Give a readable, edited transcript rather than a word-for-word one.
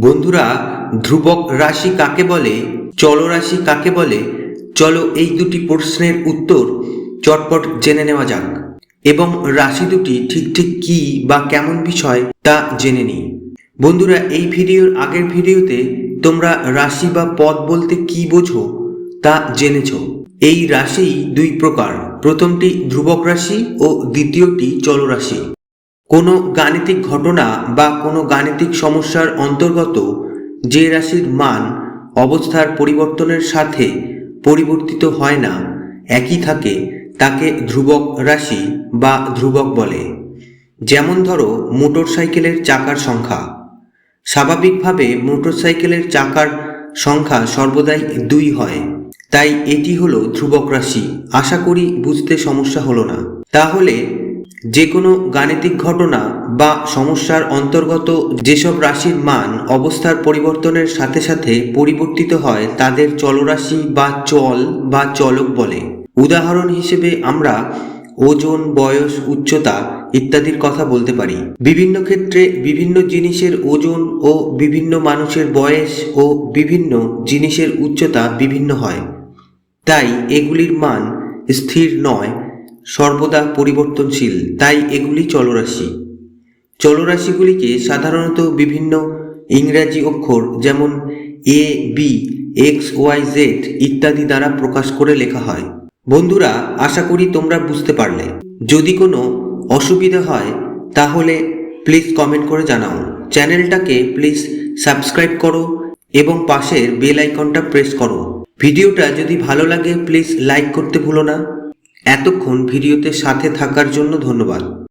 বন্ধুরা, ধ্রুবক রাশি কাকে বলে, চলরাশি কাকে বলে, চলো এই দুটি প্রশ্নের উত্তর চটপট জেনে নেওয়া যাক এবং রাশি দুটি ঠিক ঠিক কী বা কেমন বিষয় তা জেনে নিই। বন্ধুরা, এই ভিডিওর আগের ভিডিওতে তোমরা রাশি বা পদ বলতে কি বোঝো তা জেনেছ। এই রাশি দুই প্রকার, প্রথমটি ধ্রুবক রাশি ও দ্বিতীয়টি চলরাশি। কোনো গাণিতিক ঘটনা বা কোনো গাণিতিক সমস্যার অন্তর্গত যে রাশির মান অবস্থার পরিবর্তনের সাথে পরিবর্তিত হয় না, একই থাকে, তাকে ধ্রুবক রাশি বা ধ্রুবক বলে। যেমন ধরো মোটরসাইকেলের চাকার সংখ্যা। স্বাভাবিকভাবে মোটরসাইকেলের চাকার সংখ্যা সর্বদাই 2 হয়, তাই এটি হলো ধ্রুবক রাশি। আশা করি বুঝতে সমস্যা হলো না। তাহলে যে কোনো গাণিতিক ঘটনা বা সমস্যার অন্তর্গত যেসব রাশির মান অবস্থার পরিবর্তনের সাথে সাথে পরিবর্তিত হয় তাদের চলরাশি বা চল বা চলক বলে। উদাহরণ হিসেবে আমরা ওজন, বয়স, উচ্চতা ইত্যাদির কথা বলতে পারি। বিভিন্ন ক্ষেত্রে বিভিন্ন জিনিসের ওজন ও বিভিন্ন মানুষের বয়স ও বিভিন্ন জিনিসের উচ্চতা বিভিন্ন হয়, তাই এগুলির মান স্থির নয়, সর্বদা পরিবর্তনশীল, তাই এগুলি চলরাশি। চলরাশিগুলিকে সাধারণত বিভিন্ন ইংরাজি অক্ষর যেমন এ, বি, এক্স, ওয়াই, জেড ইত্যাদি দ্বারা প্রকাশ করে লেখা হয়। বন্ধুরা, আশা করি তোমরা বুঝতে পারলে। যদি কোনো অসুবিধা হয় তাহলে প্লিজ কমেন্ট করে জানাও। চ্যানেলটাকে প্লিজ সাবস্ক্রাইব করো এবং পাশের বেল আইকনটা প্রেস করো। ভিডিওটা যদি ভালো লাগে প্লিজ লাইক করতে ভুলো না। এতক্ষণ ভিডিওতে সাথে থাকার জন্য ধন্যবাদ।